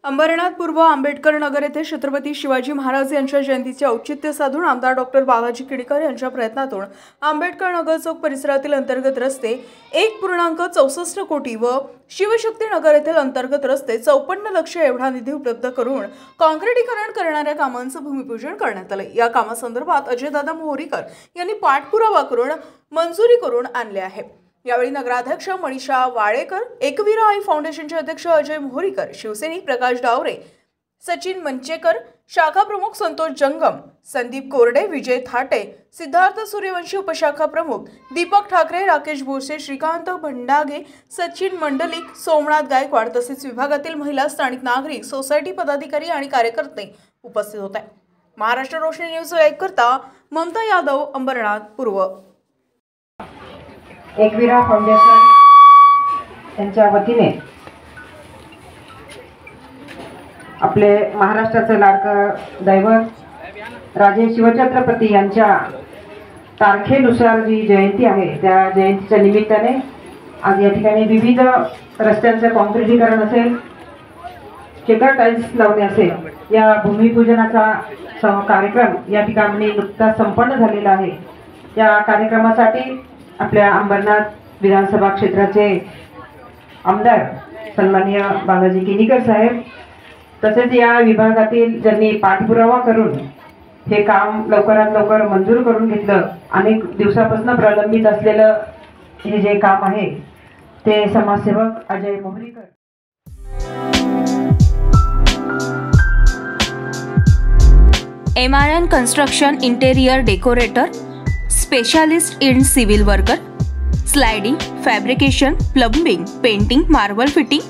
अंबरनाथ पूर्व आंबेडकर नगर येथे छत्रपती शिवाजी महाराज यांच्या जयंतीचे औचित्य साधून आमदार डॉक्टर बालाजी किणीकर यांच्या प्रयत्नातून आंबेडकर नगर चौक परिसरातील अंतर्गत रस्ते 1.64 कोटी व शिवशक्ती नगर येथील अंतर्गत रस्ते 54 लाख एवढा निधी उपलब्ध करून काँक्रिटीकरण करणाऱ्या कामांचे भूमिपूजन करण्यात आले। या कामासंदर्भात अजयदादा मोहरीकर यांनी पाठपुरावा करून मंजुरी करून आणले आहे। यावेळी नगराध्यक्ष मनीषा वाळेकर, एकवीरा आई फाउंडेशनचे अध्यक्ष अजय मोहरीकर, शिवसैनिक प्रकाश डावरे, सचिन मंचेकर, शाखा प्रमुख संतोष जंगम, संदीप कोरडे, विजय थाटे, सिद्धार्थ सूर्यवंशी, उपशाखा प्रमुख दीपक ठाकरे, राकेश भोसे, श्रीकांत भंडागे, सचिन मंडलिक, सोमनाथ गायकवाड तसेच विभागातील महिला, स्थानिक नागरिक, सोसायटी पदाधिकारी आणि कार्यकर्ते उपस्थित होते। महाराष्ट्र रोशनी न्यूज लाईव्ह करता ममता यादव, अंबरनाथ पूर्व। एकवीरा फाउंडेशन यांच्या वतीने आपले महाराष्ट्राचे लाडकं दैवत राजे शिवछत्रपती यांच्या तारखेनुसार जी जयंती आहे त्या जयंतीच्या निमित्ताने आज या ठिकाणी विविध रस्त्यांचे काँक्रिटीकरण असेल, चेकर टाइल्स लावणे असेल, या भूमिपूजनाचा कार्यक्रम या ठिकाणी नुकताच संपन्न झालेला आहे। या कार्यक्रमासाठी आपल्या अंबरनाथ विधानसभा क्षेत्राचे आमदार सन्माननीय बालाजी किणीकर साहेब तसेच या विभागातील ज्यांनी पाठपुरावा करून हे काम लवकरात लवकर मंजूर करून घेतलं, अनेक दिवसापासून प्रलंबित असलेलं हे जे काम आहे ते समाजसेवक Ajay Mohrikar. MRN construction interior decorator, specialist in civil worker, sliding, fabrication, plumbing, painting, marble fitting,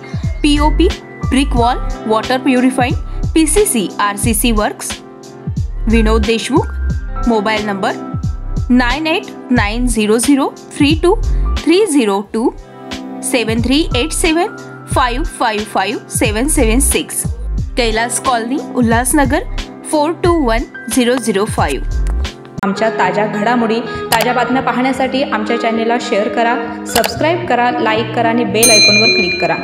POP, brick wall, water purifying, PCC, RCC works. Vinod Deshmukh, mobile number 9890032302 7387555776, Kailas colony, Ulhasnagar 421005। आमच्या ताज्या घडामोडी, ताज्या बातम्या पाहण्यासाठी आमच्या चॅनेलला शेअर करा, सबस्क्राईब करा, लाईक करा आणि बेल आयकॉनवर क्लिक करा।